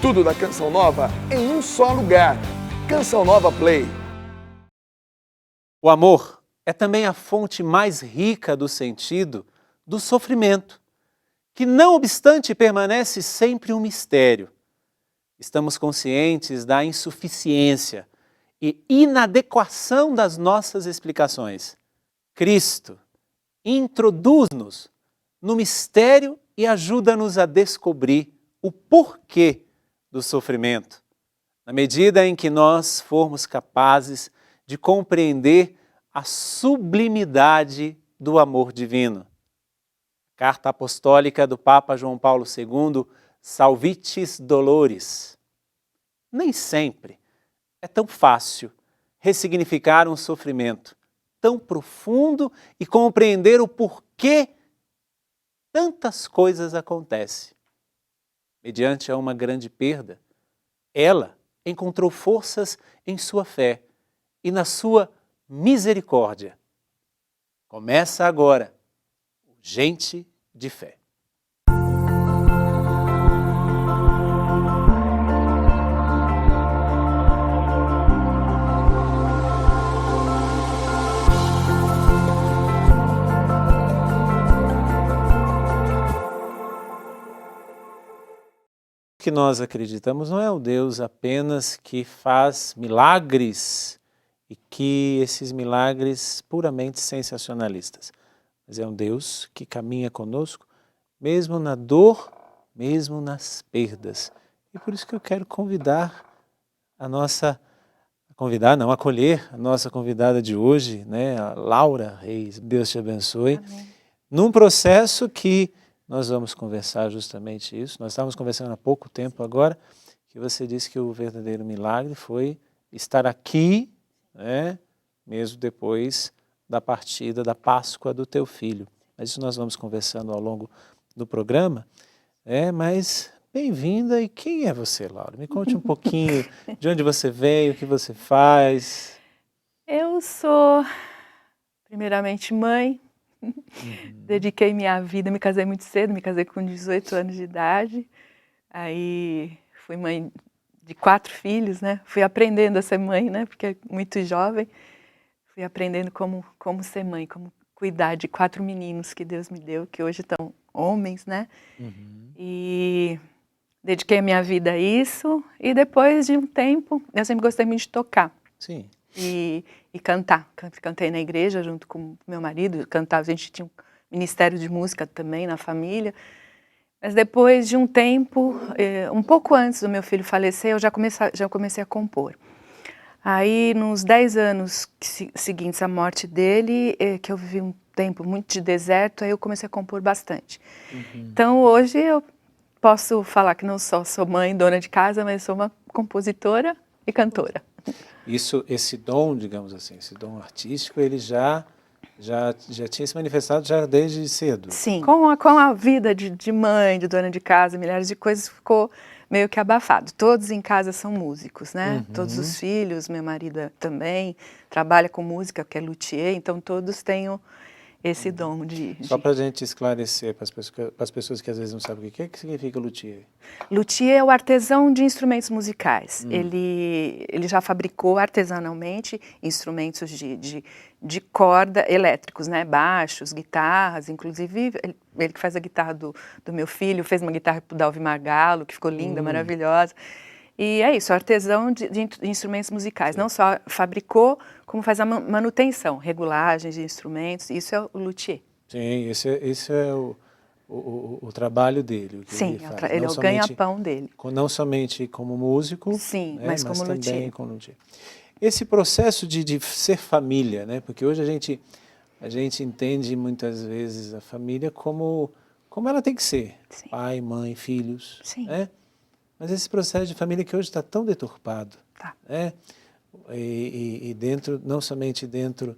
Tudo da Canção Nova em um só lugar. Canção Nova Play. O amor é também a fonte mais rica do sentido do sofrimento, que não obstante permanece sempre um mistério. Estamos conscientes da insuficiência e inadequação das nossas explicações. Cristo introduz-nos no mistério e ajuda-nos a descobrir o porquê do sofrimento, na medida em que nós formos capazes de compreender a sublimidade do amor divino. Carta apostólica do Papa João Paulo II, Salvitis Doloris. Nem sempre é tão fácil ressignificar um sofrimento tão profundo e compreender o porquê tantas coisas acontecem. Mediante a uma grande perda, ela encontrou forças em sua fé e na sua misericórdia. Começa agora o Gente de Fé. O que nós acreditamos não é o Deus apenas que faz milagres e que esses milagres puramente sensacionalistas, mas é um Deus que caminha conosco mesmo na dor, mesmo nas perdas. E por isso que eu quero acolher a nossa convidada de hoje, né, a Laura Reis. Deus te abençoe. Amém. Num processo que nós vamos conversar justamente isso. Nós estávamos conversando há pouco tempo agora, que você disse que o verdadeiro milagre foi estar aqui, né, mesmo depois da partida da Páscoa do teu filho. Mas isso nós vamos conversando ao longo do programa. Mas bem-vinda. E quem é você, Laura? Me conte um pouquinho de onde você veio, o que você faz. Eu sou, primeiramente, mãe. Dediquei minha vida, me casei muito cedo, me casei com 18 anos de idade. Aí fui mãe de 4 filhos, né? Fui aprendendo a ser mãe, né? Porque é muito jovem. Fui aprendendo como ser mãe, como cuidar de 4 meninos que Deus me deu, que hoje estão homens, né? E dediquei a minha vida a isso. E depois de um tempo, eu sempre gostei muito de tocar. Sim. E cantar. Cantei na igreja junto com meu marido, cantava, a gente tinha um ministério de música também na família. Mas depois de um tempo, um pouco antes do meu filho falecer, eu já comecei a compor. Aí, nos 10 anos seguintes à morte dele, que eu vivi um tempo muito de deserto, aí eu comecei a compor bastante. Então, hoje eu posso falar que não só sou mãe, dona de casa, mas sou uma compositora e cantora. Esse dom, digamos assim, esse dom artístico, ele já tinha se manifestado já desde cedo. Sim, com a vida de mãe, de dona de casa, milhares de coisas, ficou meio que abafado. Todos em casa são músicos, né? Todos os filhos, meu marido também, trabalha com música, que é luthier, então todos têm esse dom de... Só para a gente esclarecer para as pessoas que às vezes não sabem o que significa luthier. Luthier é o artesão de instrumentos musicais. Ele já fabricou artesanalmente instrumentos de corda elétricos, né? Baixos, guitarras, inclusive ele que faz a guitarra do meu filho, fez uma guitarra para o Dalvimar Galo, que ficou linda, maravilhosa. E é isso, artesão de instrumentos musicais. Sim. Não só fabricou, como faz a manutenção, regulagens de instrumentos, isso é o luthier. Sim, esse é o trabalho dele. Sim, ele é o ganha-pão dele. Não somente como músico, sim, né, mas como luthier. Também como luthier. Esse processo de ser família, né, porque hoje a gente entende muitas vezes a família como ela tem que ser. Sim. Pai, mãe, filhos. Sim. Né? Mas esse processo de família que hoje está tão deturpado, né? E dentro, não somente dentro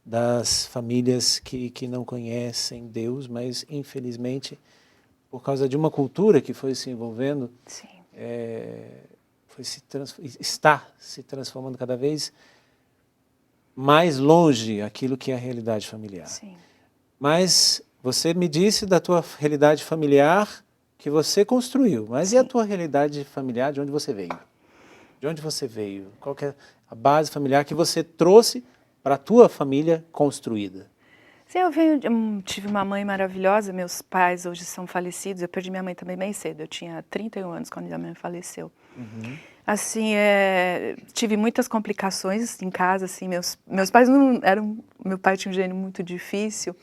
das famílias que não conhecem Deus, mas infelizmente por causa de uma cultura que foi se envolvendo, está se transformando cada vez mais longe aquilo que é a realidade familiar. Sim. Mas você me disse da tua realidade familiar que você construiu, mas e a tua realidade familiar, de onde você veio? De onde você veio? Qual que é a base familiar que você trouxe para a tua família construída? Sim, tive uma mãe maravilhosa, meus pais hoje são falecidos, eu perdi minha mãe também bem cedo, eu tinha 31 anos quando minha mãe faleceu. Assim, tive muitas complicações em casa, assim, meus pais não eram, meu pai tinha um gênio muito difícil.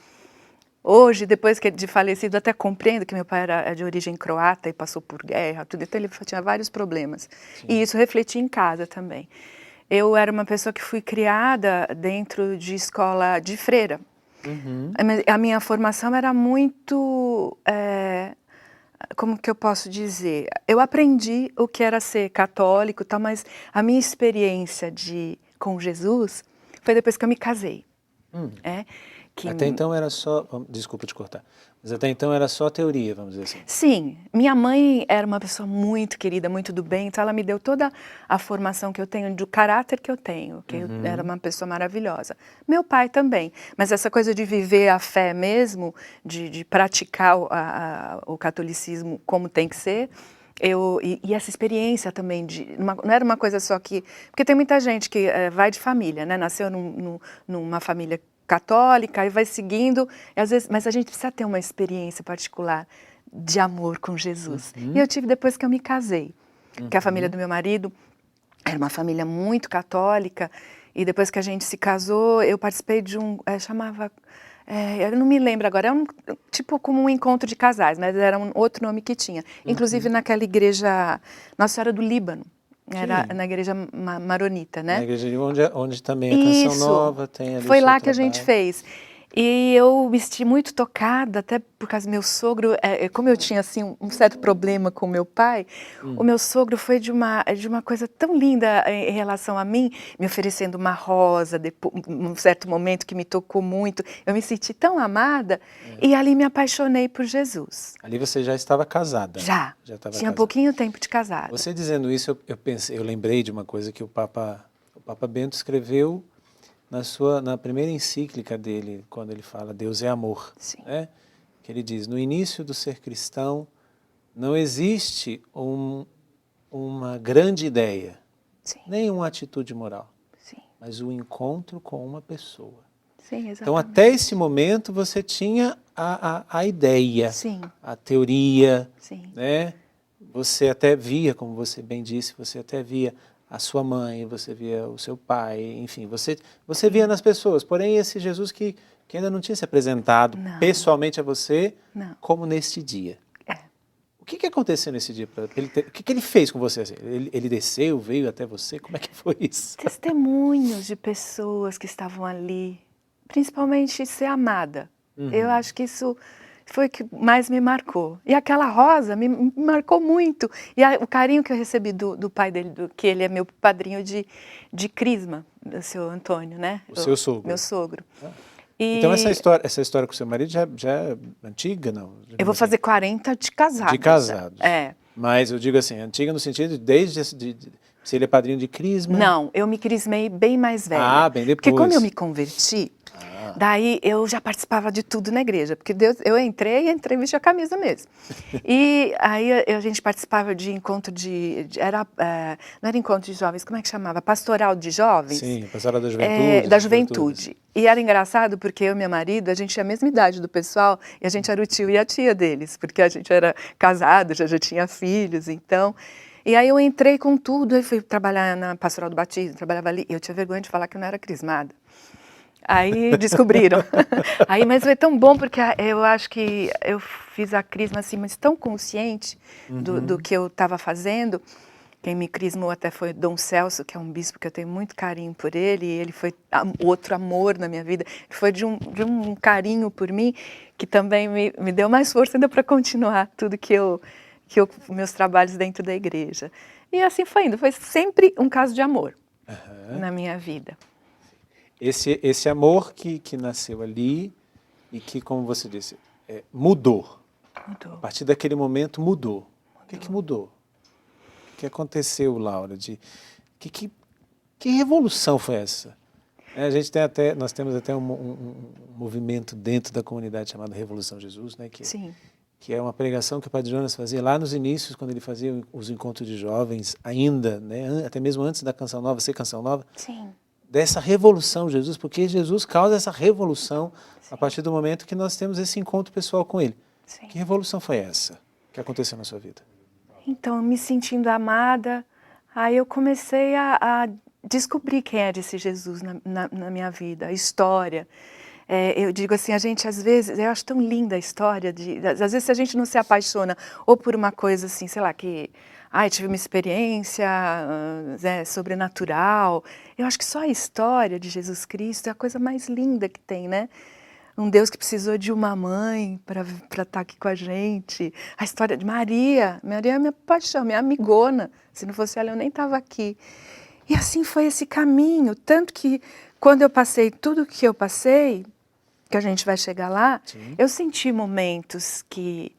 Hoje, depois de falecido, até compreendo que meu pai era de origem croata e passou por guerra, tudo, então ele tinha vários problemas. Sim. E isso refletia em casa também. Eu era uma pessoa que fui criada dentro de escola de freira. A minha formação era muito, como que eu posso dizer? Eu aprendi o que era ser católico, tal, mas a minha experiência com Jesus foi depois que eu me casei. Até então era só, desculpa te cortar, mas até então era só teoria, vamos dizer assim. Sim, minha mãe era uma pessoa muito querida, muito do bem, então ela me deu toda a formação que eu tenho, do caráter que eu tenho, que eu era uma pessoa maravilhosa. Meu pai também, mas essa coisa de viver a fé mesmo, de praticar o catolicismo como tem que ser, e essa experiência também, não era uma coisa só que... Porque tem muita gente que vai de família, né? Nasceu numa família católica e vai seguindo, e às vezes, mas a gente precisa ter uma experiência particular de amor com Jesus. E eu tive depois que eu me casei, que a família do meu marido era uma família muito católica, e depois que a gente se casou, eu participei de eu não me lembro agora, tipo como um encontro de casais, mas era um outro nome que tinha. Inclusive naquela igreja Nossa Senhora do Líbano, era na igreja maronita, né? Na igreja onde também a Canção Nova tem ali. Foi lá que a gente fez. E eu me senti muito tocada, até por causa do meu sogro, como eu tinha assim um certo problema com meu pai, o meu sogro foi de uma coisa tão linda em relação a mim, me oferecendo uma rosa, um certo momento que me tocou muito, eu me senti tão amada, e ali me apaixonei por Jesus. Ali você já estava casada? Já estava tinha casada. Pouquinho tempo de casada. Você dizendo isso, eu lembrei de uma coisa que o Papa Bento escreveu na primeira encíclica dele, quando ele fala Deus é amor, né? Que ele diz, no início do ser cristão não existe uma grande ideia, nem uma atitude moral, mas o encontro com uma pessoa. Então até esse momento você tinha a ideia, a teoria, né? Você até via, como você bem disse, você até via a sua mãe, você via o seu pai, enfim, você via nas pessoas, porém esse Jesus que ainda não tinha se apresentado pessoalmente a você, como neste dia. O que aconteceu nesse dia? O que ele fez com você? Assim? Ele desceu, veio até você? Como é que foi isso? Testemunhos de pessoas que estavam ali, principalmente ser amada. Eu acho que isso foi o que mais me marcou. E aquela rosa me marcou muito. E o carinho que eu recebi do pai dele, que ele é meu padrinho de crisma, o seu Antônio, né? O seu sogro. Meu sogro. Então essa história com o seu marido já é antiga, não? Eu vou fazer 40 de casados. De casados. É. Mas eu digo assim, antiga no sentido se ele é padrinho de crisma? Não, eu me crismei bem mais velha. Bem depois. Porque quando eu me converti, daí eu já participava de tudo na igreja, porque eu entrei e vesti a camisa mesmo. E aí a gente participava de encontro não era encontro de jovens, como é que chamava? Pastoral de jovens? Sim, pastoral da juventude. Da juventude. E era engraçado porque eu e meu marido, a gente tinha a mesma idade do pessoal, e a gente era o tio e a tia deles, porque a gente era casado, já tinha filhos, então... E aí eu entrei com tudo, eu fui trabalhar na Pastoral do Batismo, trabalhava ali, e eu tinha vergonha de falar que eu não era crismada. Aí descobriram. Mas foi tão bom, porque eu acho que eu fiz a crisma assim, mas tão consciente do que eu estava fazendo. Quem me crismou até foi Dom Celso, que é um bispo que eu tenho muito carinho por ele, e ele foi outro amor na minha vida. Foi de um carinho por mim, que também me deu mais força ainda para continuar tudo meus trabalhos dentro da igreja. E assim foi indo, foi sempre um caso de amor na minha vida. Esse amor que nasceu ali e que, como você disse, mudou. A partir daquele momento mudou. O que mudou? O que aconteceu, Laura? Que revolução foi essa? Nós temos até um movimento dentro da comunidade chamado Revolução Jesus, né? Sim. que é uma pregação que o Padre Jonas fazia lá nos inícios, quando ele fazia os encontros de jovens, ainda, né, até mesmo antes da Canção Nova ser Canção Nova, Sim. dessa revolução de Jesus, porque Jesus causa essa revolução Sim. a partir do momento que nós temos esse encontro pessoal com Ele. Sim. Que revolução foi essa que aconteceu na sua vida? Então, me sentindo amada, aí eu comecei a descobrir quem era esse Jesus na minha vida, a história. Eu digo assim, a gente às vezes, eu acho tão linda a história, às vezes se a gente não se apaixona ou por uma coisa assim, sei lá, que tive uma experiência sobrenatural, eu acho que só a história de Jesus Cristo é a coisa mais linda que tem, né? Um Deus que precisou de uma mãe para estar aqui com a gente. A história de Maria. Maria é minha paixão, minha amigona. Se não fosse ela, eu nem estava aqui. E assim foi esse caminho. Tanto que quando eu passei tudo o que eu passei, que a gente vai chegar lá, Sim. eu senti momentos que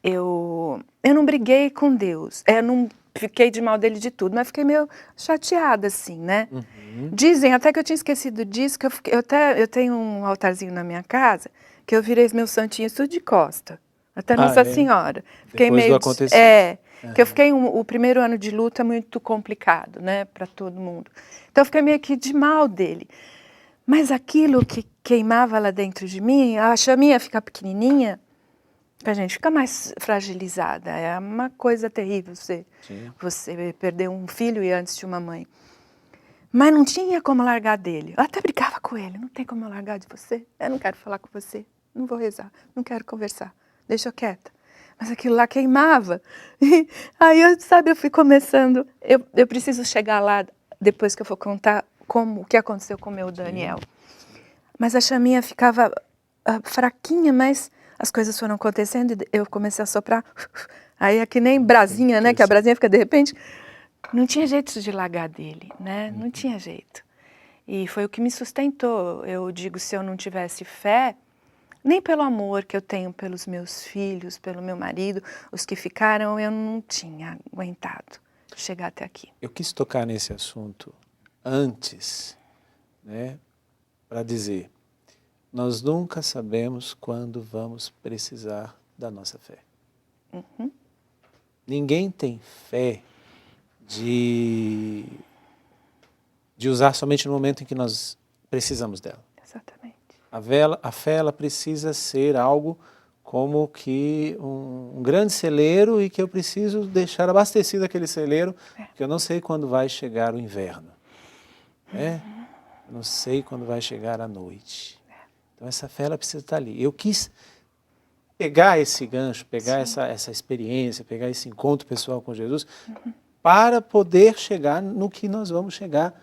eu não briguei com Deus. Eu não fiquei de mal dele de tudo, mas fiquei meio chateada, assim, né? Uhum. Dizem até que eu tinha esquecido disso, que eu tenho um altarzinho na minha casa, que eu virei meus santinhos tudo de costa. Até Nossa Senhora. Fiquei Depois meio do acontecido. que eu fiquei o primeiro ano de luta muito complicado, né, para todo mundo. Então eu fiquei meio que de mal dele. Mas aquilo que queimava lá dentro de mim, a chaminha fica pequenininha, a gente fica mais fragilizada. É uma coisa terrível você perder um filho e antes de uma mãe. Mas não tinha como largar dele. Eu até brigava com ele. Não tem como eu largar de você. Eu não quero falar com você. Não vou rezar. Não quero conversar. Deixa eu quieta. Mas aquilo lá queimava. E aí, eu fui começando. Eu preciso chegar lá depois que eu for contar o que aconteceu com o meu Daniel. Mas a chaminha ficava fraquinha, mas as coisas foram acontecendo e eu comecei a soprar. Aí é que nem brasinha, né? Que a brasinha fica de repente. Não tinha jeito de largar dele, né? Não tinha jeito. E foi o que me sustentou. Eu digo, se eu não tivesse fé, nem pelo amor que eu tenho pelos meus filhos, pelo meu marido, os que ficaram, eu não tinha aguentado chegar até aqui. Eu quis tocar nesse assunto antes, né, para dizer, nós nunca sabemos quando vamos precisar da nossa fé. Uhum. Ninguém tem fé de usar somente no momento em que nós precisamos dela. Exatamente. A fé ela precisa ser algo como que um grande celeiro e que eu preciso deixar abastecido aquele celeiro, porque eu não sei quando vai chegar o inverno. Né? Eu não sei quando vai chegar a noite. Então essa fé ela precisa estar ali. Eu quis pegar esse gancho, pegar essa experiência, pegar esse encontro pessoal com Jesus, para poder chegar no que nós vamos chegar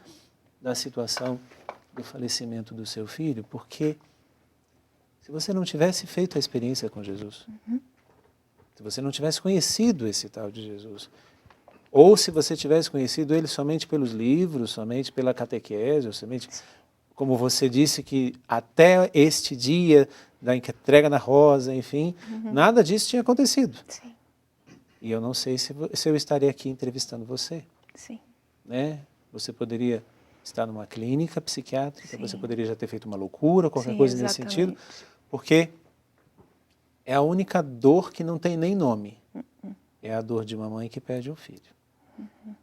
da situação do falecimento do seu filho, porque se você não tivesse feito a experiência com Jesus, se você não tivesse conhecido esse tal de Jesus, ou se você tivesse conhecido ele somente pelos livros, somente pela catequese, ou somente, como você disse, que até este dia da entrega na rosa, enfim, nada disso tinha acontecido. Sim. E eu não sei se eu estaria aqui entrevistando você. Sim. Né? Você poderia estar numa clínica psiquiátrica, você poderia já ter feito uma loucura, qualquer coisa nesse sentido, porque é a única dor que não tem nem nome. É a dor de uma mãe que perde um filho.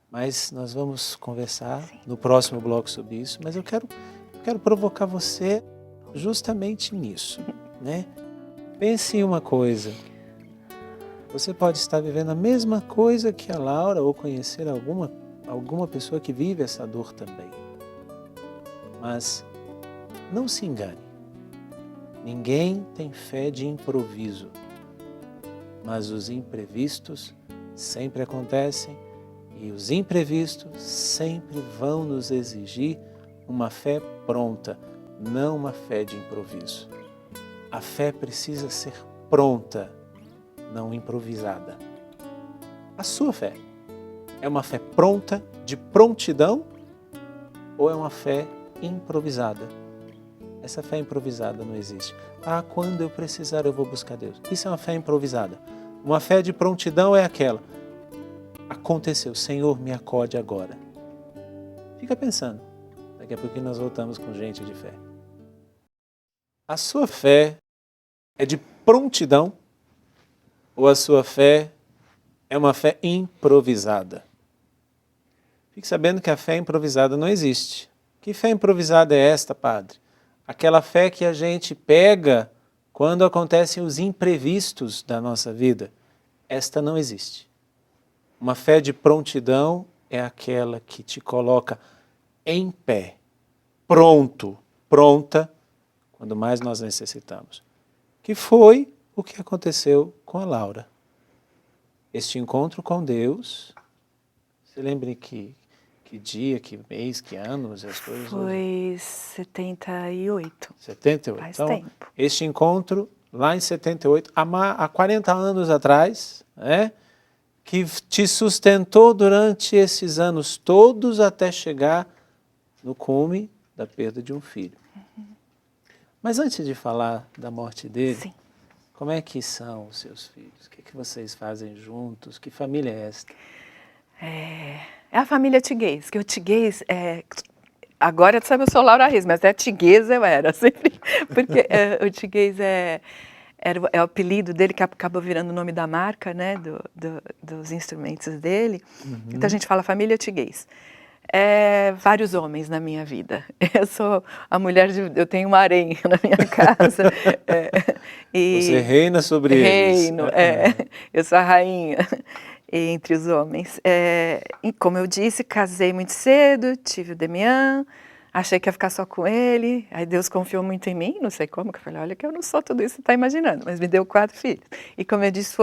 Mas nós vamos conversar no próximo bloco sobre isso, mas eu quero provocar você justamente nisso, né? Pense em uma coisa. Você pode estar vivendo a mesma coisa que a Laura ou conhecer alguma pessoa que vive essa dor também. Mas não se engane. Ninguém tem fé de improviso. Mas os imprevistos sempre acontecem e os imprevistos sempre vão nos exigir uma fé pronta, não uma fé de improviso. A fé precisa ser pronta, não improvisada. A sua fé é uma fé pronta, de prontidão, ou é uma fé improvisada? Essa fé improvisada não existe. Quando eu precisar eu vou buscar Deus. Isso é uma fé improvisada. Uma fé de prontidão é aquela. Aconteceu, Senhor, me acode agora. Fica pensando. Daqui a pouquinho nós voltamos com gente de fé. A sua fé é de prontidão ou a sua fé é uma fé improvisada? Fique sabendo que a fé improvisada não existe. Que fé improvisada é esta, padre? Aquela fé que a gente pega quando acontecem os imprevistos da nossa vida. Esta não existe. Uma fé de prontidão é aquela que te coloca em pé, pronto, pronta, quando mais nós necessitamos. Que foi o que aconteceu com a Laura. Este encontro com Deus, você lembra que dia, que mês, que anos, as coisas? Foi 78. 78. Faz então, tempo. este encontro lá em 78, há 40 anos atrás, né, que te sustentou durante esses anos todos até chegar no cume da perda de um filho. Mas antes de falar da morte dele, Sim. como é que são os seus filhos? O que vocês fazem juntos? Que família é esta? É a família Tiguez, que o Tiguez agora sabe, eu sou Laura Reis, mas Tiguez eu era sempre, porque o Tiguez é o apelido dele, que acabou virando o nome da marca, né, dos instrumentos dele. Então a gente fala família Tiguez. Vários homens na minha vida. Eu sou a mulher eu tenho um harém na minha casa. Você reina sobre eles. Reino, eu sou a rainha entre os homens. E como eu disse, casei muito cedo, tive o Demian, achei que ia ficar só com ele, aí Deus confiou muito em mim, não sei como, que eu falei, olha que eu não sou tudo isso que você está imaginando, mas me deu 4 filhos. E como eu disse,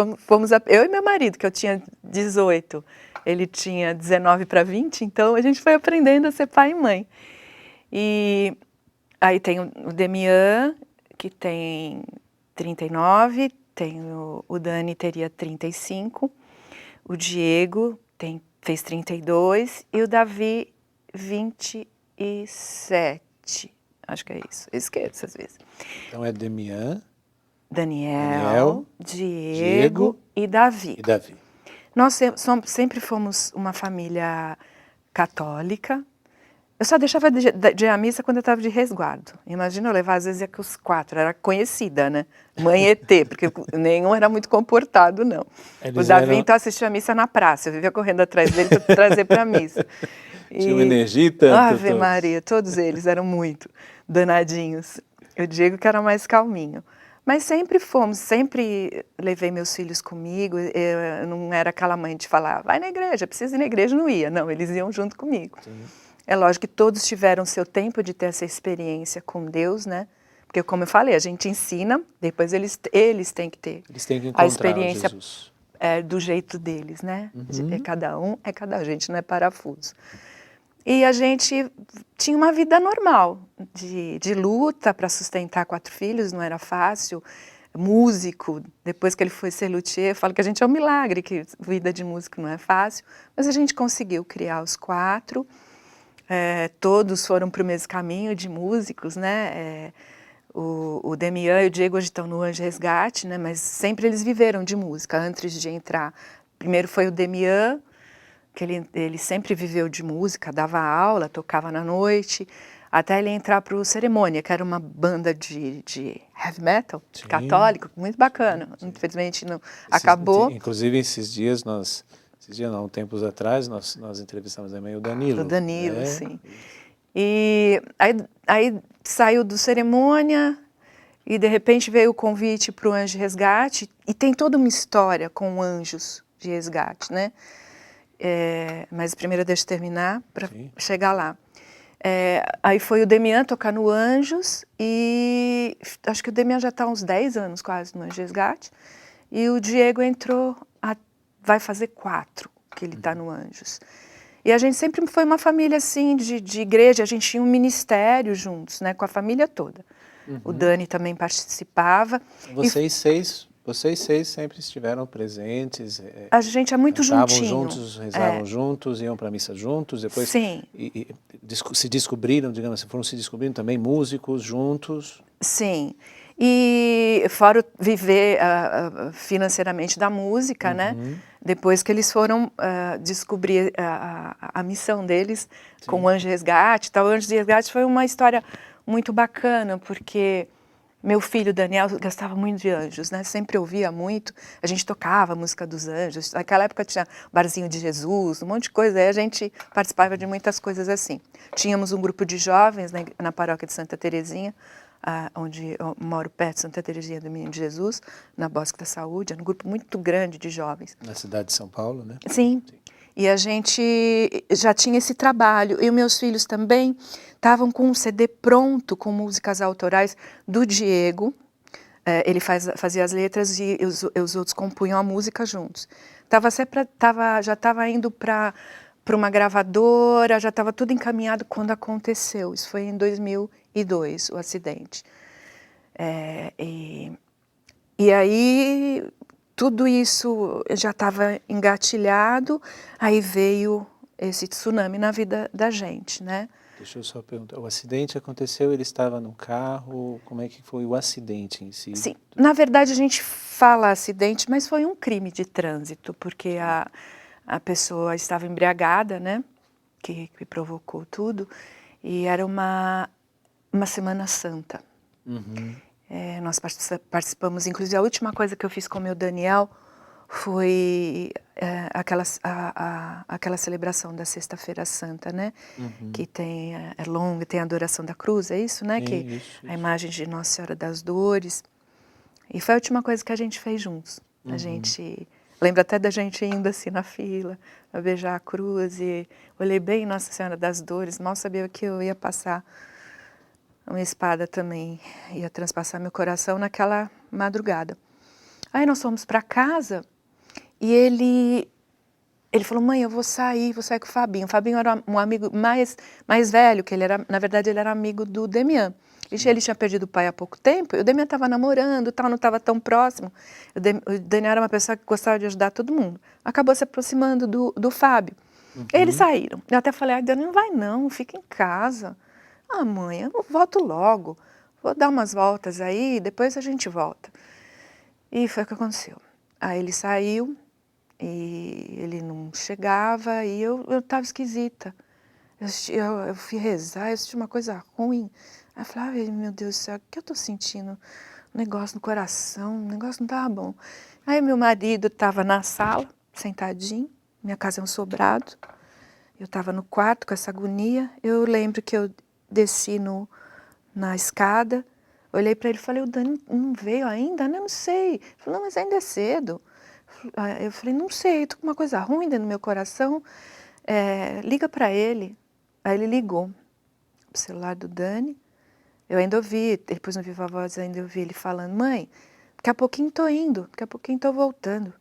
eu e meu marido, que eu tinha 18, ele tinha 19 para 20, então a gente foi aprendendo a ser pai e mãe. E aí tem o Demian, que tem 39, tem o Dani teria 35, o Diego fez 32 e o Davi 27. Acho que é isso. Eu esqueço às vezes. Então é Demian, Daniel, Diego e Davi. E Davi. Nós sempre fomos uma família católica. Eu só deixava de ir à missa quando eu estava de resguardo. Imagina eu levar, às vezes, ia com os 4. Era conhecida, né? Mãe ET, porque nenhum era muito comportado, não. O Davi, então, assistia a missa na praça. Eu vivia correndo atrás dele para trazer para a missa. Tinha uma energia e tanto. Ave Maria, todos eles eram muito danadinhos. Eu digo que era mais calminho. Mas sempre levei meus filhos comigo. Eu não era aquela mãe de falar, vai na igreja, precisa ir na igreja, não ia. Não, eles iam junto comigo. Sim. É lógico que todos tiveram seu tempo de ter essa experiência com Deus, né? Porque, como eu falei, a gente ensina, depois eles têm que ter a experiência Jesus. Do jeito deles, né? Cada um é cada um, a gente não é parafuso. E a gente tinha uma vida normal, de luta para sustentar 4 filhos, não era fácil. Músico, depois que ele foi ser luthier, eu falo que a gente é um milagre, que vida de músico não é fácil, mas a gente conseguiu criar os 4. Todos foram para o mesmo caminho de músicos, né? O Demian e o Diego hoje estão no Anjo Resgate, né? Mas sempre eles viveram de música antes de entrar. Primeiro foi o Demian, que ele sempre viveu de música, dava aula, tocava na noite, até ele entrar para o Cerimônia, que era uma banda de heavy metal, sim, católico, muito bacana. Sim. Infelizmente não acabou. Inclusive esses dias tempos atrás, nós entrevistamos também o Danilo. O Danilo, sim. E aí saiu do Cerimônia e de repente veio o convite para o Anjo Resgate, e tem toda uma história com anjos de resgate, né? Mas primeiro deixa eu terminar para chegar lá. Aí foi o Demian tocar no Anjos, e acho que o Demian já está há uns 10 anos quase no Anjo Resgate, e o Diego entrou, vai fazer 4 que ele está no Anjos. E a gente sempre foi uma família assim, de igreja, a gente tinha um ministério juntos, né, com a família toda. O Dani também participava. Vocês seis sempre estiveram presentes. A gente é muito juntinho. Juntos, rezavam juntos, iam para a missa juntos, depois sim. Se descobriram, digamos assim, foram se descobrindo também músicos juntos. Sim. E fora viver financeiramente da música, né? Depois que eles foram descobrir a missão deles, sim, com o Anjo Resgate. O Anjo Resgate foi uma história muito bacana, porque Meu filho Daniel gostava muito de anjos, né? Sempre ouvia muito. A gente tocava a música dos anjos. Naquela época tinha Barzinho de Jesus, um monte de coisa. Aí a gente participava de muitas coisas assim. Tínhamos um grupo de jovens na paróquia de Santa Terezinha, onde eu moro perto de Santa Terezinha do Menino Jesus, na Bosque da Saúde. Era um grupo muito grande de jovens. Na cidade de São Paulo, né? Sim. E a gente já tinha esse trabalho. E os meus filhos também estavam com um CD pronto, com músicas autorais do Diego. Ele fazia as letras e os outros compunham a música juntos. Já estava indo para uma gravadora, já estava tudo encaminhado quando aconteceu. Isso foi em 2002, o acidente. E aí, tudo isso já estava engatilhado, aí veio esse tsunami na vida da gente, né? Deixa eu só perguntar, o acidente aconteceu, ele estava no carro, como é que foi o acidente em si? Sim, na verdade a gente fala acidente, mas foi um crime de trânsito, porque a pessoa estava embriagada, né? Que provocou tudo, e era uma Semana Santa. Uhum. Nós participamos, inclusive a última coisa que eu fiz com o meu Daniel foi aquela celebração da Sexta-feira Santa, né? Uhum. Que é longa, tem a adoração da cruz, é isso, né? Sim, Que isso. a imagem de Nossa Senhora das Dores. E foi a última coisa que a gente fez juntos. A gente lembra até da gente indo assim na fila, a beijar a cruz, e olhei bem Nossa Senhora das Dores, mal sabia que eu ia passar uma espada também, ia transpassar meu coração naquela madrugada. Aí nós fomos para casa e ele falou: mãe, eu vou sair com o Fabinho. O Fabinho era um amigo mais velho, que na verdade ele era amigo do Demian. Ele tinha perdido o pai há pouco tempo, e o Demian estava namorando, não estava tão próximo. O Daniel era uma pessoa que gostava de ajudar todo mundo. Acabou se aproximando do Fábio. Eles saíram. Eu até falei: Daniel, não vai não, fica em casa. Ah, mãe, eu volto logo. Vou dar umas voltas aí, depois a gente volta. E foi o que aconteceu. Aí ele saiu, e ele não chegava, e eu estava esquisita. Eu fui rezar, eu senti uma coisa ruim. Aí eu falei: meu Deus do céu, o que eu estou sentindo? Um negócio no coração, um negócio não estava bom. Aí meu marido estava na sala, sentadinho, minha casa é um sobrado. Eu estava no quarto com essa agonia. Eu lembro que eu desci na escada, olhei para ele e falei: o Dani não veio ainda? Não sei. Ele falou: não, mas ainda é cedo. Eu falei: não sei, estou com uma coisa ruim dentro do meu coração. Liga para ele. Aí ele ligou o celular do Dani. Eu ainda ouvi, depois no Viva Voz ainda ouvi ele falando: mãe, daqui a pouquinho estou indo, daqui a pouquinho estou voltando.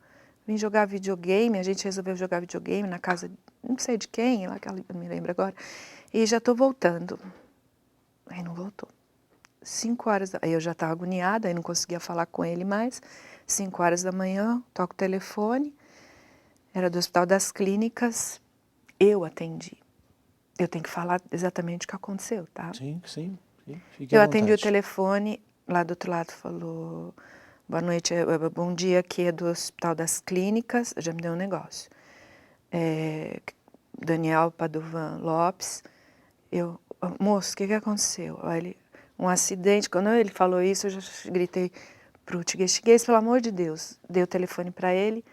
Vim jogar videogame, a gente resolveu jogar videogame na casa, não sei de quem, lá que eu não me lembro agora, e já estou voltando. Aí não voltou. 5 horas, aí eu já estava agoniada, aí não conseguia falar com ele mais. 5 horas da manhã, toco o telefone, era do Hospital das Clínicas, eu atendi. Eu tenho que falar exatamente o que aconteceu, tá? Sim, sim. Fique à Eu atendi o vontade. telefone, lá do outro lado falou: boa noite, bom dia, aqui é do Hospital das Clínicas, já me deu um negócio. Daniel Padovan Lopes. Moço, o que aconteceu? Aí um acidente. Quando ele falou isso, eu já gritei pro Tiguês, pelo amor de Deus. Dei o telefone para ele.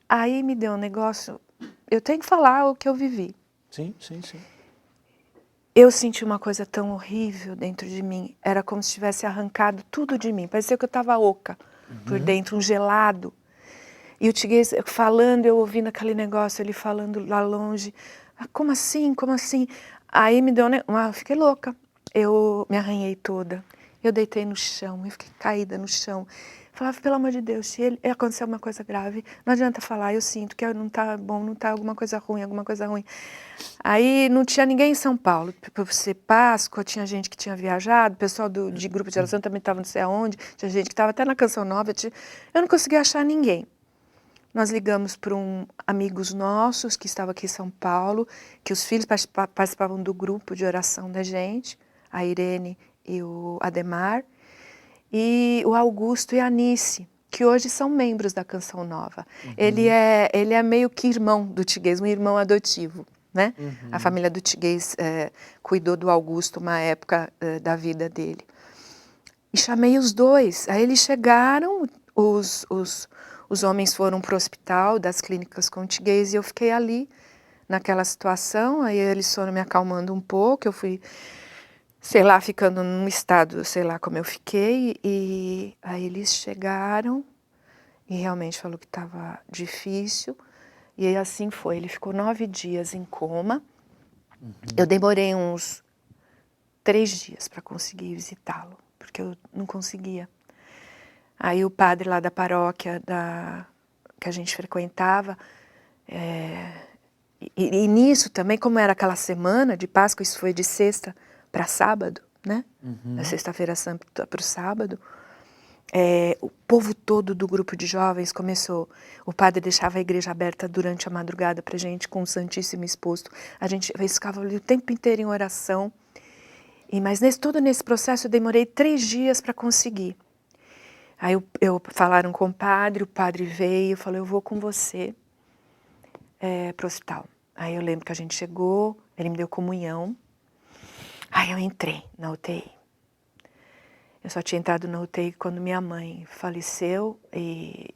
Aí me deu um negócio. Eu tenho que falar o que eu vivi. Sim, sim, sim. Eu senti uma coisa tão horrível dentro de mim. Era como se tivesse arrancado tudo de mim. Parecia que eu estava oca por dentro, um gelado. E o Tiguês falando, eu ouvindo aquele negócio, ele falando lá longe. Ah, como assim? Como assim? Aí me deu fiquei louca. Eu me arranhei toda. Eu deitei no chão, eu fiquei caída no chão. Falava: pelo amor de Deus, se acontecer alguma coisa grave, não adianta falar, eu sinto que não está bom, não está alguma coisa ruim. Aí não tinha ninguém em São Paulo. Por ser Páscoa, tinha gente que tinha viajado, o pessoal de grupo de oração também estava não sei aonde, tinha gente que estava até na Canção Nova. Eu não conseguia achar ninguém. Nós ligamos para amigos nossos que estavam aqui em São Paulo, que os filhos participavam do grupo de oração da gente, a Irene e o Ademar, e o Augusto e a Anice, que hoje são membros da Canção Nova. Ele é meio que irmão do Tiguês, um irmão adotivo, né? A família do Tiguês cuidou do Augusto uma época da vida dele. E chamei os dois. Aí eles chegaram, os homens foram para o hospital das clínicas Contiguês e eu fiquei ali, naquela situação. Aí eles foram me acalmando um pouco, eu fui, sei lá, ficando num estado, sei lá como eu fiquei. E aí eles chegaram e realmente falou que estava difícil. E aí assim foi, ele ficou 9 dias em coma. Eu demorei uns 3 dias para conseguir visitá-lo, porque eu não conseguia. Aí o padre lá da paróquia que a gente frequentava, e nisso também, como era aquela semana de Páscoa, isso foi de sexta para sábado, né? Da sexta-feira santa para o sábado, o povo todo do grupo de jovens começou. O padre deixava a igreja aberta durante a madrugada para a gente, com o Santíssimo exposto. A gente ficava ali o tempo inteiro em oração. Mas todo nesse processo eu demorei 3 dias para conseguir. Aí falaram com o padre veio, falou, eu vou com você para o hospital. Aí eu lembro que a gente chegou, ele me deu comunhão. Aí eu entrei na UTI. Eu só tinha entrado na UTI quando minha mãe faleceu e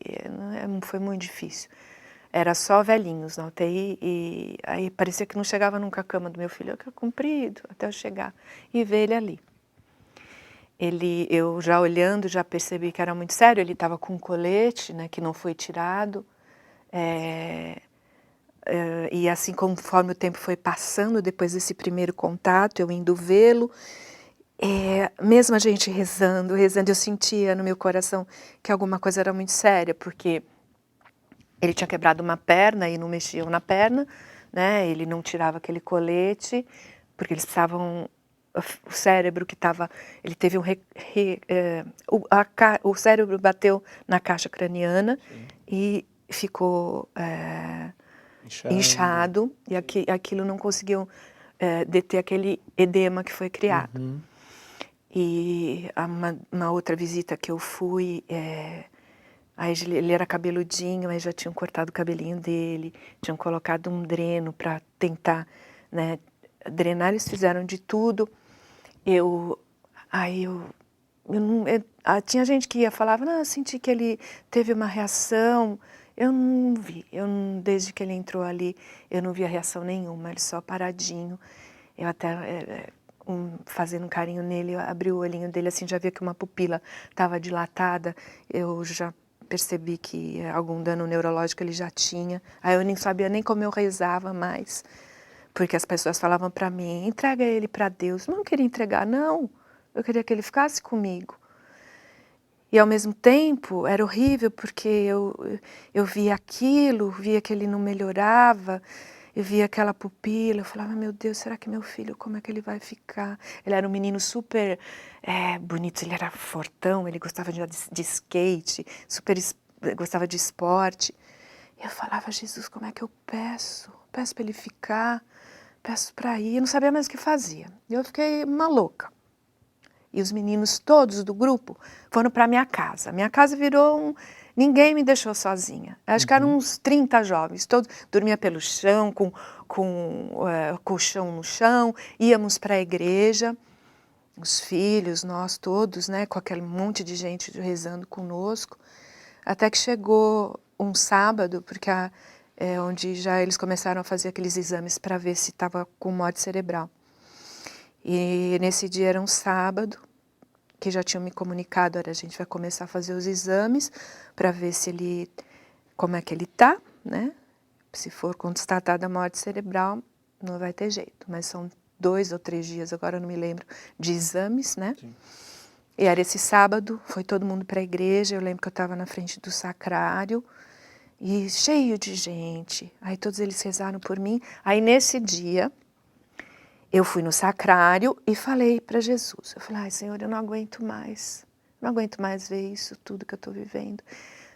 foi muito difícil. Era só velhinhos na UTI e aí parecia que não chegava nunca a cama do meu filho. Eu comprido até eu chegar e ver ele ali. Eu já olhando, já percebi que era muito sério. Ele estava com um colete, né, que não foi tirado. E assim, conforme o tempo foi passando, depois desse primeiro contato, eu indo vê-lo, mesmo a gente rezando, eu sentia no meu coração que alguma coisa era muito séria, porque ele tinha quebrado uma perna e não mexiam na perna, né? Ele não tirava aquele colete, porque eles precisavam... O cérebro que estava... Ele teve o cérebro bateu na caixa craniana. Sim. E ficou inchado e aquilo não conseguiu deter aquele edema que foi criado. E uma outra visita que eu fui... Aí ele era cabeludinho, aí já tinham cortado o cabelinho dele, tinham colocado um dreno para tentar, né, drenar. Eles fizeram de tudo. Tinha gente que falava, não, eu senti que ele teve uma reação. Eu não vi, desde que ele entrou ali, eu não vi a reação nenhuma, ele só paradinho. Eu até, fazendo um carinho nele, eu abri o olhinho dele, assim, já via que uma pupila estava dilatada, eu já percebi que algum dano neurológico ele já tinha. Aí eu nem sabia nem como eu rezava mais, porque as pessoas falavam para mim, entrega ele para Deus. Eu não queria entregar, não. Eu queria que ele ficasse comigo. E ao mesmo tempo era horrível, porque eu via aquilo, via que ele não melhorava, eu via aquela pupila, eu falava, meu Deus, será que meu filho, como é que ele vai ficar? Ele era um menino super bonito, ele era fortão, ele gostava de skate, gostava de esporte. E eu falava, Jesus, como é que eu peço? Peço para ele ficar, peço para ir, eu não sabia mais o que fazia. E eu fiquei maluca. E os meninos todos do grupo foram para minha casa. Minha casa virou Ninguém me deixou sozinha. Acho que eram uns 30 jovens. Todos dormia pelo chão, com colchão no chão. Íamos para a igreja, os filhos, nós todos, né, com aquele monte de gente rezando conosco. Até que chegou um sábado, porque onde já eles começaram a fazer aqueles exames para ver se estava com morte cerebral. E nesse dia era um sábado, que já tinham me comunicado, a gente vai começar a fazer os exames para ver como é que ele está, né? Se for constatada a morte cerebral, não vai ter jeito. Mas são 2 ou 3 dias, agora eu não me lembro, de exames, né? Sim. E era esse sábado, foi todo mundo para a igreja, eu lembro que eu estava na frente do sacrário, e cheio de gente. Aí todos eles rezaram por mim. Aí nesse dia... eu fui no sacrário e falei para Jesus. Eu falei, ai, Senhor, eu não aguento mais. Não aguento mais ver isso, tudo que eu estou vivendo.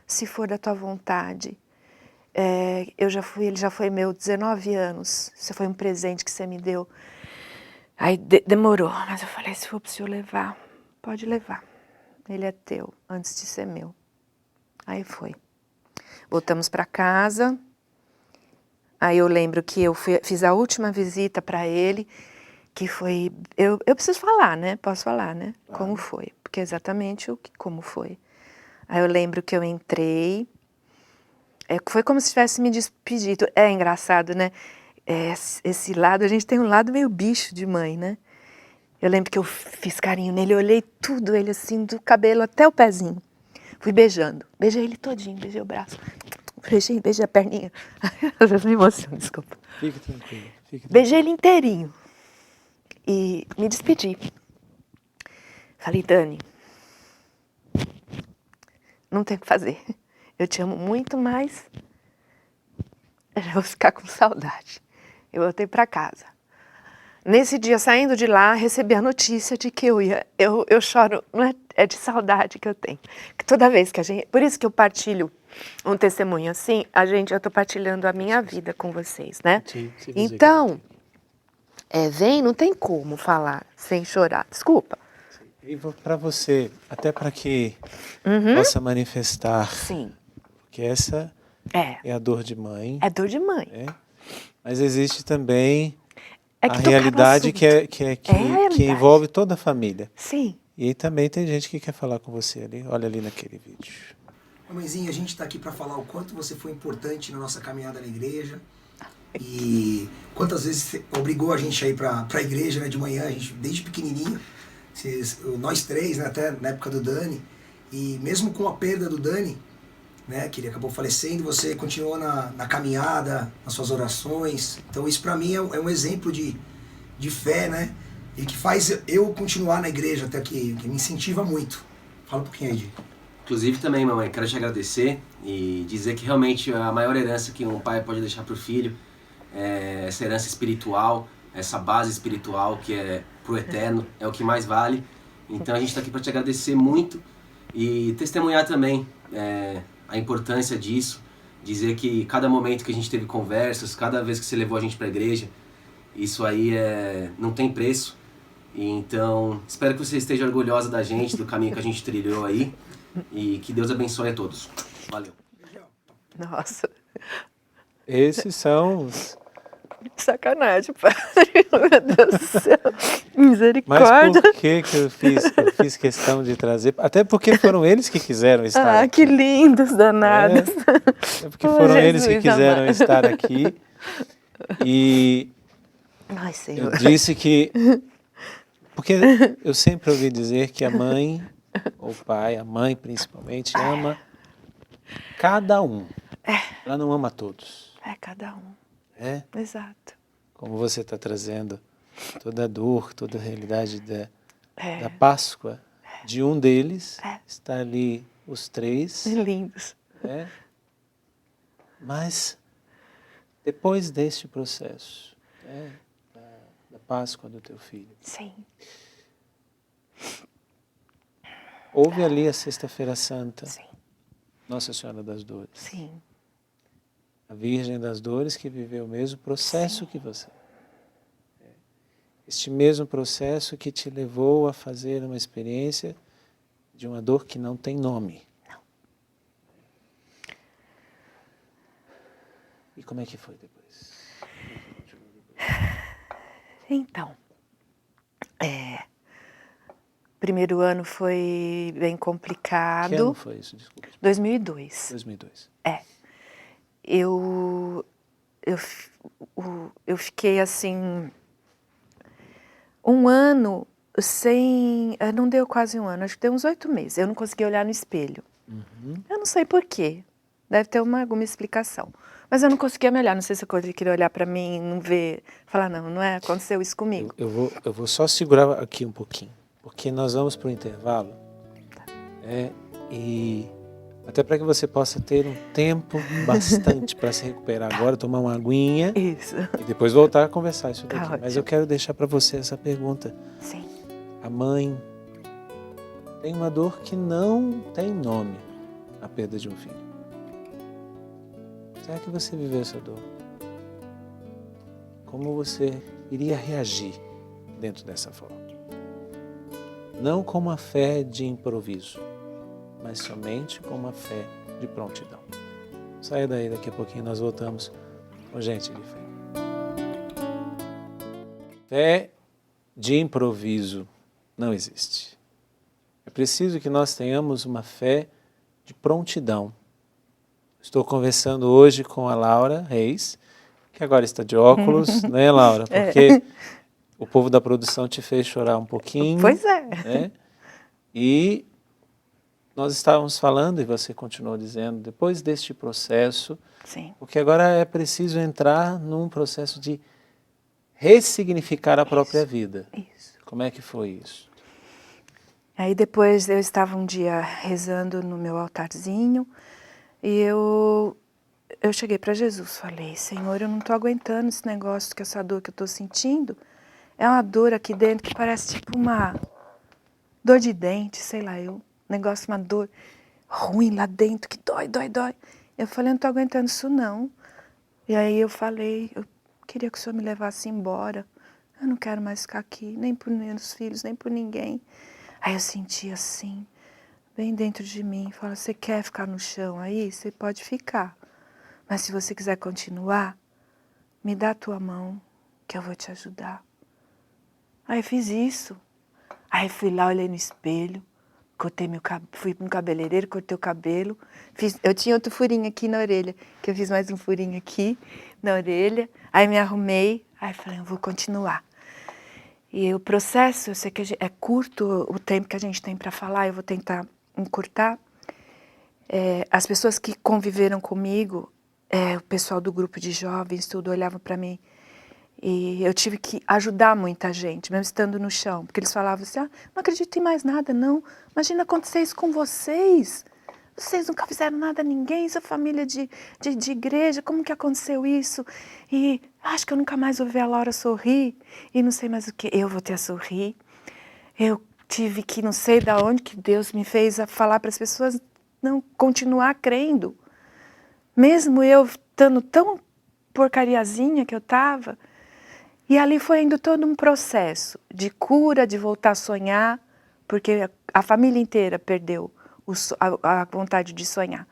Se for da tua vontade. Ele já foi meu 19 anos. Isso foi um presente que você me deu. Aí demorou, mas eu falei, se for para o senhor levar, pode levar. Ele é teu, antes de ser meu. Aí foi. Voltamos para casa. Aí eu lembro que eu fiz a última visita para ele, que foi... Eu preciso falar, né? Posso falar, né? Claro. Como foi. porque é exatamente como foi. Aí eu lembro que eu entrei, foi como se tivesse me despedido. É engraçado, né? Esse lado, a gente tem um lado meio bicho de mãe, né? Eu lembro que eu fiz carinho nele, eu olhei tudo, ele assim, do cabelo até o pezinho. Fui beijando, beijei ele todinho, beijei o braço, beijei a perninha. Às vezes me emociono, desculpa. Fique tranquilo. Beijei ele inteirinho e me despedi. Falei, Dani, não tem o que fazer. Eu te amo muito, mas eu já vou ficar com saudade. Eu voltei para casa. Nesse dia, saindo de lá, recebi a notícia de que eu ia. Eu choro, não é de saudade que eu tenho. Que toda vez que a gente. Por isso que eu partilho um testemunho assim, eu estou partilhando a minha vida com vocês, né? Sim, então, vem, não tem como falar sem chorar. Desculpa. E para você, até para que possa manifestar. Sim. Porque essa é a dor de mãe. É dor de mãe. Mas existe também a tocar no realidade assunto. que envolve toda a família. Sim. E aí também tem gente que quer falar com você ali. Olha ali naquele vídeo. Mãezinha, a gente está aqui para falar o quanto você foi importante na nossa caminhada na igreja. E quantas vezes você obrigou a gente a ir para a igreja, né, de manhã, a gente, desde pequenininho. Nós três, né, até na época do Dani. E mesmo com a perda do Dani, né, que ele acabou falecendo, você continuou na caminhada, nas suas orações. Então isso para mim é um exemplo de fé, né? E que faz eu continuar na igreja até aqui, que me incentiva muito. Fala um pouquinho aí, Di. Inclusive também, mamãe, quero te agradecer e dizer que realmente a maior herança que um pai pode deixar para o filho é essa herança espiritual, essa base espiritual que é pro eterno, é o que mais vale. Então a gente está aqui para te agradecer muito e testemunhar também a importância disso, dizer que cada momento que a gente teve conversas, cada vez que você levou a gente para a igreja, isso aí não tem preço. E então, espero que você esteja orgulhosa da gente, do caminho que a gente trilhou aí, e que Deus abençoe a todos. Valeu. Nossa, Esses são os... sacanagem, padre. Meu Deus do céu. Mas Misericórdia. por que eu fiz questão de trazer? Até porque foram eles que quiseram estar aqui. Que lindos, danados. É porque foram eles que quiseram amado. estar aqui. E Ai, eu Senhor. disse que... Porque eu sempre ouvi dizer que a mãe, ou o pai, a mãe principalmente, ama cada um. Ela não ama todos. Cada um. Exato. Como você está trazendo toda a dor, toda a realidade da Páscoa de um deles, está ali os três. Lindos. Mas depois deste processo, da Páscoa do teu filho, Sim. houve ali a Sexta-feira Santa, Sim. Nossa Senhora das Dores. Sim. A Virgem das Dores que viveu o mesmo processo que você. Este mesmo processo que te levou a fazer uma experiência de uma dor que não tem nome. Não. E como é que foi depois? Então, primeiro ano foi bem complicado. Que ano foi isso? Desculpa. 2002. 2002. Eu fiquei assim, um ano sem... Não deu quase um ano, acho que deu uns 8 meses. Eu não conseguia olhar no espelho. Eu não sei por quê. Deve ter alguma explicação. Mas eu não conseguia me olhar. Não sei se eu queria olhar para mim, não ver... Falar, não aconteceu isso comigo. Eu vou só segurar aqui um pouquinho. Porque nós vamos para o intervalo. E até para que você possa ter um tempo bastante para se recuperar agora, tomar uma aguinha. Isso. E depois voltar a conversar isso daqui. Tá Mas eu quero deixar para você essa pergunta. Sim. A mãe tem uma dor que não tem nome, a perda de um filho. Será que você viveu essa dor? Como você iria reagir dentro dessa forma? Não com uma fé de improviso, mas somente com uma fé de prontidão. Saia daí, daqui a pouquinho nós voltamos com Gente de Fé. Fé de improviso não existe. É preciso que nós tenhamos uma fé de prontidão. Estou conversando hoje com a Laura Reis, que agora está de óculos, né, Laura? Porque o povo da produção te fez chorar um pouquinho. Pois é. Né? E nós estávamos falando, e você continuou dizendo, depois deste processo, Sim. porque agora é preciso entrar num processo de ressignificar a própria vida. Isso. Como é que foi isso? Aí depois eu estava um dia rezando no meu altarzinho e eu cheguei para Jesus, falei, Senhor, eu não estou aguentando esse negócio, que essa dor que eu estou sentindo é uma dor aqui dentro que parece tipo uma dor de dente, sei lá, negócio, uma dor ruim lá dentro, que dói, dói, dói. Eu falei, eu não estou aguentando isso não. E aí eu falei, eu queria que o Senhor me levasse embora. Eu não quero mais ficar aqui, nem por meus filhos, nem por ninguém. Aí eu senti assim, bem dentro de mim, fala, você quer ficar no chão aí? Você pode ficar. Mas se você quiser continuar, me dá a tua mão, que eu vou te ajudar. Aí eu fiz isso. Aí fui lá, olhei no espelho, cortei meu cabelo, fui no cabeleireiro, cortei o cabelo. Eu tinha outro furinho aqui na orelha, que eu fiz mais um furinho aqui na orelha. Aí me arrumei, aí falei, eu vou continuar. E o processo, eu sei que é curto o tempo que a gente tem para falar, eu vou tentar encurtar. As pessoas que conviveram comigo, o pessoal do grupo de jovens, tudo, olhava para mim. E eu tive que ajudar muita gente, mesmo estando no chão. Porque eles falavam assim, não acredito em mais nada, não. Imagina acontecer isso com vocês. Vocês nunca fizeram nada a ninguém, sua família de igreja, como que aconteceu isso? E acho que eu nunca mais vou ver a Laura sorrir, e não sei mais o que. Eu voltei a sorrir. Eu tive que, não sei de onde que Deus me fez a falar para as pessoas não continuar crendo. Mesmo eu estando tão porcariazinha que eu estava. E ali foi indo todo um processo de cura, de voltar a sonhar, porque a família inteira perdeu a vontade de sonhar.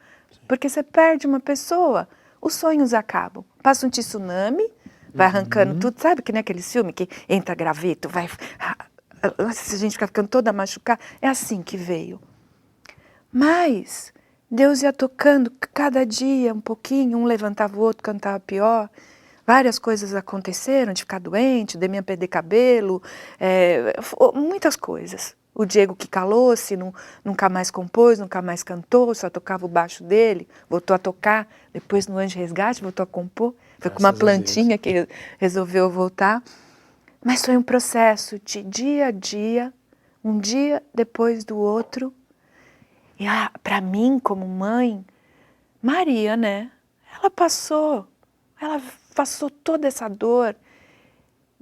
Porque você perde uma pessoa, os sonhos acabam. Passa um tsunami, vai arrancando tudo. Sabe que nem aquele filme que entra graveto, vai... A gente fica ficando toda machucada. É assim que veio. Mas Deus ia tocando cada dia um pouquinho, um levantava o outro, cantava pior. Várias coisas aconteceram, de ficar doente, de mim perder cabelo, muitas coisas. O Diego que calou-se, nunca mais compôs, nunca mais cantou, só tocava o baixo dele, voltou a tocar, depois no Anjo Resgate voltou a compor, foi com uma plantinha que resolveu voltar. Mas foi um processo de dia a dia, um dia depois do outro. E para mim, como mãe, Maria, né? Ela passou toda essa dor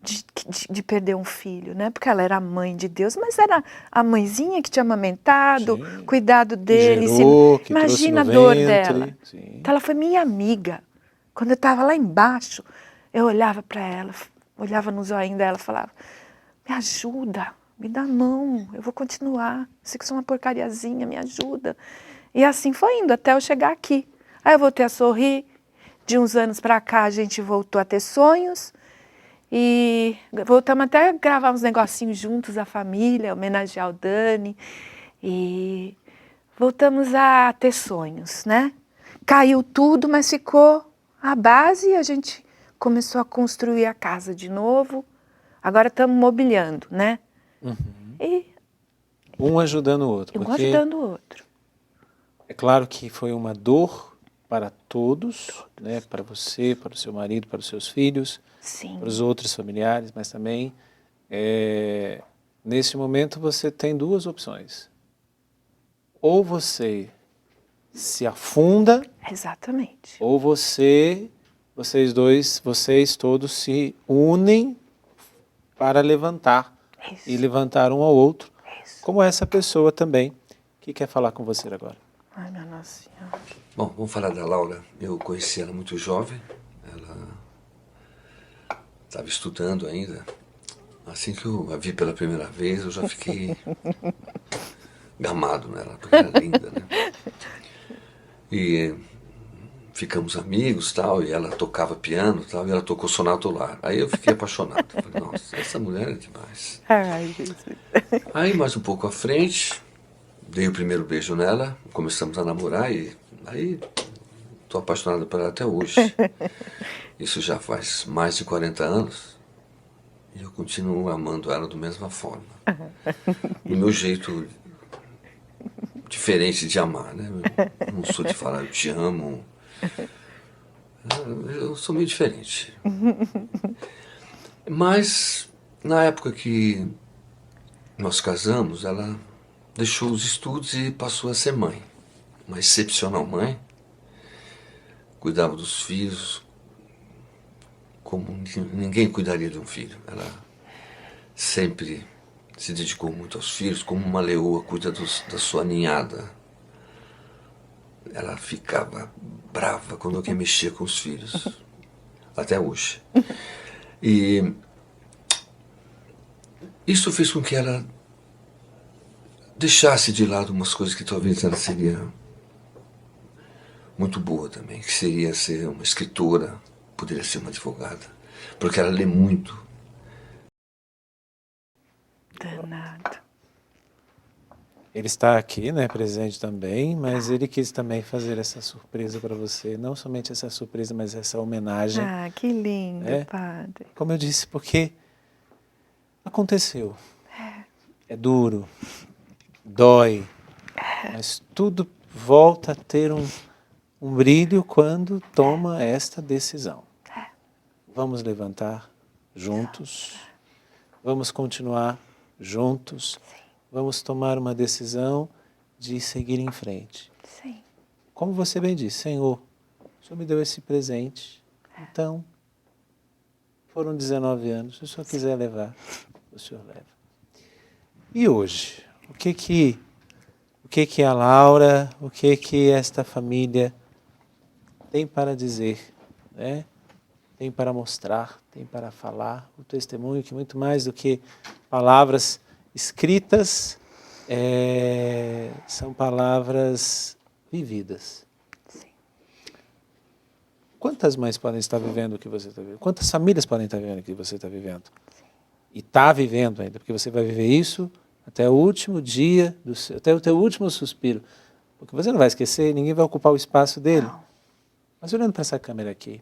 de perder um filho, né? Porque ela era a mãe de Deus, mas era a mãezinha que tinha amamentado, Sim. cuidado dele. Que gerou, que imagina a trouxe no dor ventre. dela. Sim. Então ela foi minha amiga. Quando eu estava lá embaixo, eu olhava para ela, olhava no zoinho dela e falava, me ajuda, me dá a mão, eu vou continuar. Sei que sou uma porcariazinha, me ajuda. E assim foi indo até eu chegar aqui. Aí eu voltei a sorrir. De uns anos para cá a gente voltou a ter sonhos e voltamos até a gravar uns negocinhos juntos, a família, homenagear o Dani e voltamos a ter sonhos, né? Caiu tudo, mas ficou a base e a gente começou a construir a casa de novo. Agora estamos mobiliando, né? E Um ajudando o outro. um ajudando o outro. É claro que foi uma dor para todos, né? Para você, para o seu marido, para os seus filhos, Sim. para os outros familiares, mas também, nesse momento, você tem duas opções. Ou você se afunda, Exatamente. ou vocês todos se unem para levantar Isso. e levantar um ao outro, Isso. como essa pessoa também que quer falar com você agora. Ai, minha Nossa Senhora. Bom, vamos falar da Laura. Eu conheci ela muito jovem, ela estava estudando ainda. Assim que eu a vi pela primeira vez, eu já fiquei gamado nela, porque era linda, né? E ficamos amigos, tal, e ela tocava piano, tal, e ela tocou Sonato Lar. Aí eu fiquei apaixonado. Falei, nossa, essa mulher é demais. Ai, Jesus. Aí mais um pouco à frente, dei o primeiro beijo nela, começamos a namorar e aí estou apaixonado por ela até hoje. Isso já faz mais de 40 anos e eu continuo amando ela da mesma forma. Do meu jeito diferente de amar, né? Eu não sou de falar eu te amo. Eu sou meio diferente. Mas na época que nós casamos, ela deixou os estudos e passou a ser mãe. Uma excepcional mãe. Cuidava dos filhos como ninguém cuidaria de um filho. Ela sempre se dedicou muito aos filhos, como uma leoa cuida da sua ninhada. Ela ficava brava quando alguém mexia com os filhos. Até hoje. E isso fez com que ela deixasse de lado umas coisas que talvez ela seria muito boa também, que seria ser uma escritora, poderia ser uma advogada, porque ela lê muito. Danado. Ele está aqui, né, presente também, mas ele quis também fazer essa surpresa para você, não somente essa surpresa, mas essa homenagem. Ah, que lindo, É. padre. Como eu disse, porque aconteceu. É duro, dói, mas tudo volta a ter um brilho quando toma esta decisão. Vamos levantar juntos, vamos continuar juntos, vamos tomar uma decisão de seguir em frente. Sim. Como você bem disse, Senhor, o Senhor me deu esse presente, então foram 19 anos, se o Senhor quiser levar, o Senhor leva. E hoje, o que a Laura, o que esta família tem para dizer, né? Tem para mostrar, tem para falar, o testemunho que muito mais do que palavras escritas, são palavras vividas. Sim. Quantas mães podem estar vivendo o que você está vivendo? Quantas famílias podem estar vivendo o que você está vivendo? E está vivendo ainda, porque você vai viver isso até o último dia, até o teu último suspiro. Porque você não vai esquecer, ninguém vai ocupar o espaço dele. Não. Mas olhando para essa câmera aqui,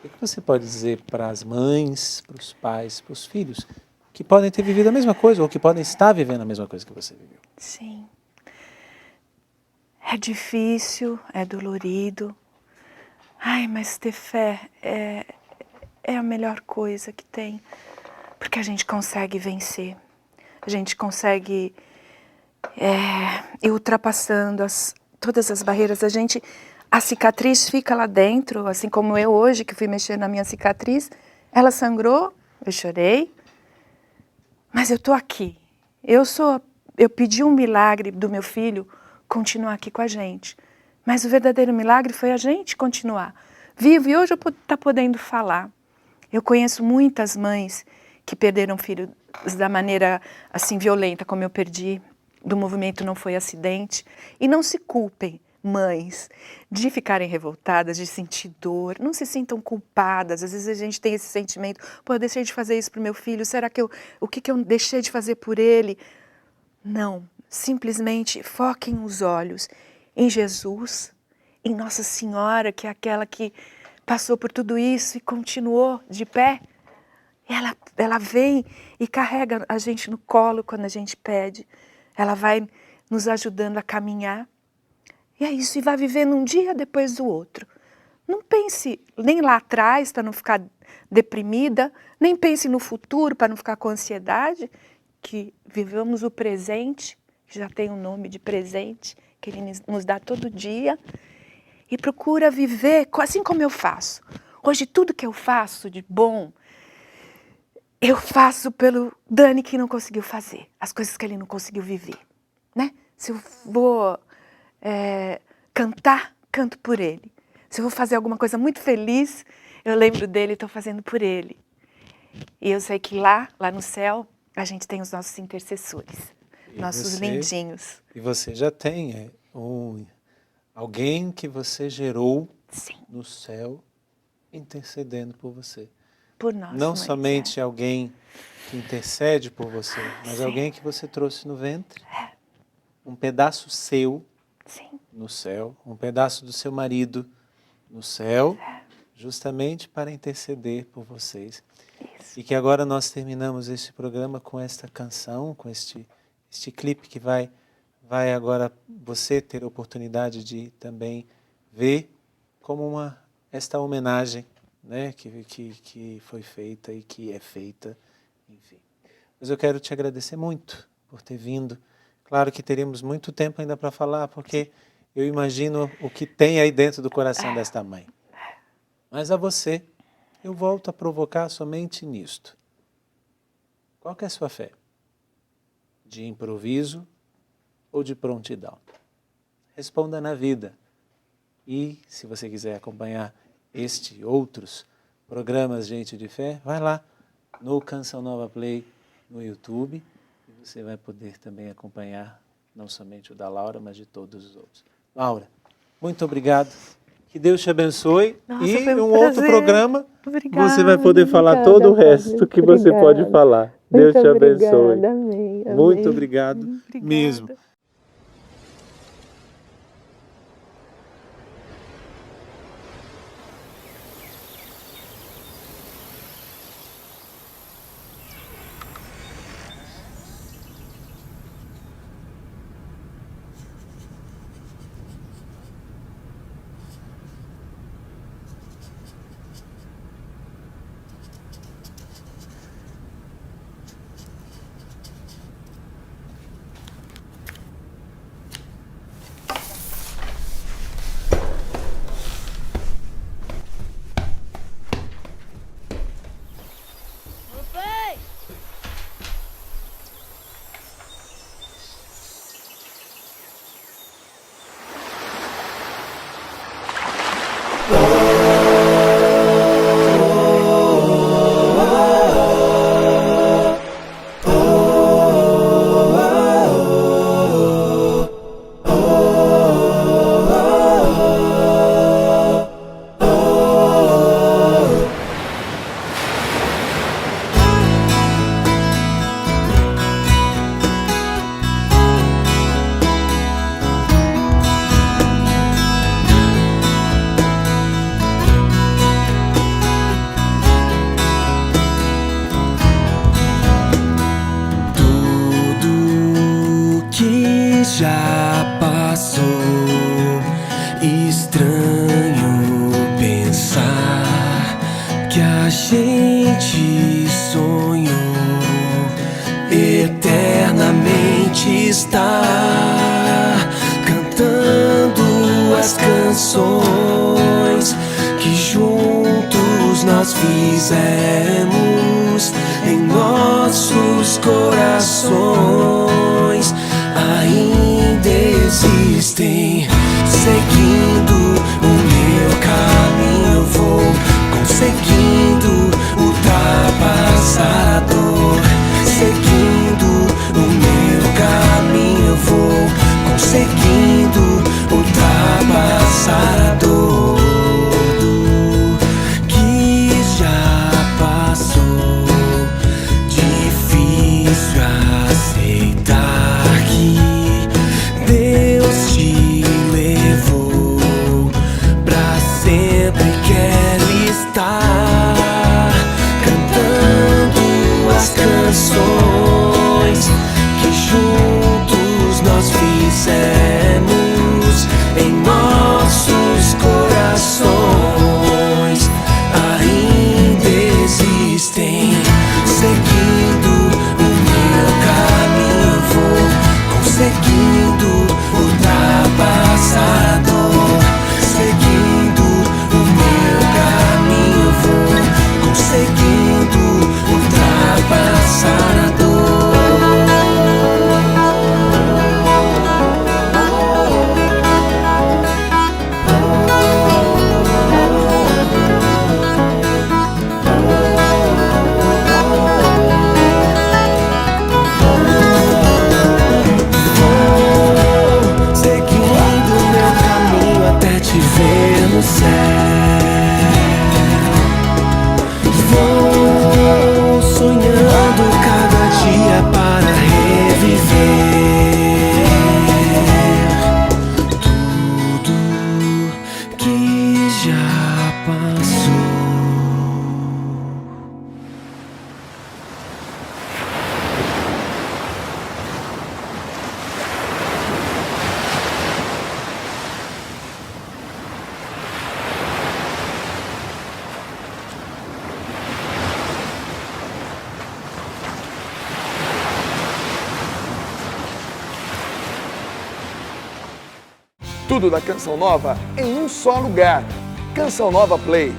o que você pode dizer para as mães, para os pais, para os filhos, que podem ter vivido a mesma coisa, ou que podem estar vivendo a mesma coisa que você viveu? Sim. É difícil, é dolorido. Ai, mas ter fé é a melhor coisa que tem. Porque a gente consegue vencer. A gente consegue ir ultrapassando todas as barreiras. A cicatriz fica lá dentro, assim como eu hoje, que fui mexer na minha cicatriz. Ela sangrou, eu chorei. Mas eu estou aqui. Eu pedi um milagre do meu filho continuar aqui com a gente. Mas o verdadeiro milagre foi a gente continuar vivo. E hoje eu estou podendo falar. Eu conheço muitas mães que perderam filhos da maneira assim violenta como eu perdi. Do movimento Não Foi Acidente. E não se culpem, mães, de ficarem revoltadas, de sentir dor. Não se sintam culpadas. Às vezes a gente tem esse sentimento, pô, eu deixei de fazer isso para o meu filho, será que o que eu deixei de fazer por ele? Não, simplesmente foquem os olhos em Jesus, em Nossa Senhora, que é aquela que passou por tudo isso e continuou de pé. Ela vem e carrega a gente no colo quando a gente pede. Ela vai nos ajudando a caminhar. E é isso, e vai vivendo um dia depois do outro. Não pense nem lá atrás para não ficar deprimida, nem pense no futuro para não ficar com ansiedade, que vivamos o presente, que já tem um nome de presente, que Ele nos dá todo dia, e procura viver assim como eu faço. Hoje tudo que eu faço de bom, eu faço pelo Dani que não conseguiu fazer, as coisas que ele não conseguiu viver. Né? Se eu vou cantar, canto por ele. Se eu vou fazer alguma coisa muito feliz, eu lembro dele e estou fazendo por ele. E eu sei que lá no céu, a gente tem os nossos intercessores, nossos lindinhos. E você já tem alguém que você gerou Sim. no céu intercedendo por você. Por nós, Não mães, somente alguém que intercede por você, mas Sim. alguém que você trouxe no ventre. um pedaço seu Sim. no céu, um pedaço do seu marido no céu, justamente para interceder por vocês. Isso. E que agora nós terminamos este programa com esta canção, com este clipe que vai agora você ter a oportunidade de também ver como esta homenagem, né, que foi feita e que é feita, enfim. Mas eu quero te agradecer muito por ter vindo. Claro que teríamos muito tempo ainda para falar, porque eu imagino o que tem aí dentro do coração desta mãe. Mas a você, eu volto a provocar somente nisto. Qual que é a sua fé? De improviso ou de prontidão? Responda na vida. E se você quiser acompanhar este e outros programas Gente de Fé, vai lá no Canção Nova Play no YouTube e você vai poder também acompanhar não somente o da Laura, mas de todos os outros. Laura, muito obrigado. Que Deus te abençoe. Nossa, E foi um um outro prazer. programa Obrigada, você vai poder falar todo o resto que você pode falar. Deus te abençoe. Amém. Muito obrigado mesmo. Já passou, estranho pensar que a gente sonhou eternamente estar cantando as canções que juntos nós fizemos em nossos corações. Ainda existem, seguindo o meu caminho eu vou, conseguindo ultrapassar a dor. Seguindo o meu caminho eu vou, conseguindo ultrapassar a dor que já passou. Difícil aceitar que Deus te levou Tudo da Canção Nova em um só lugar. Canção Nova Play.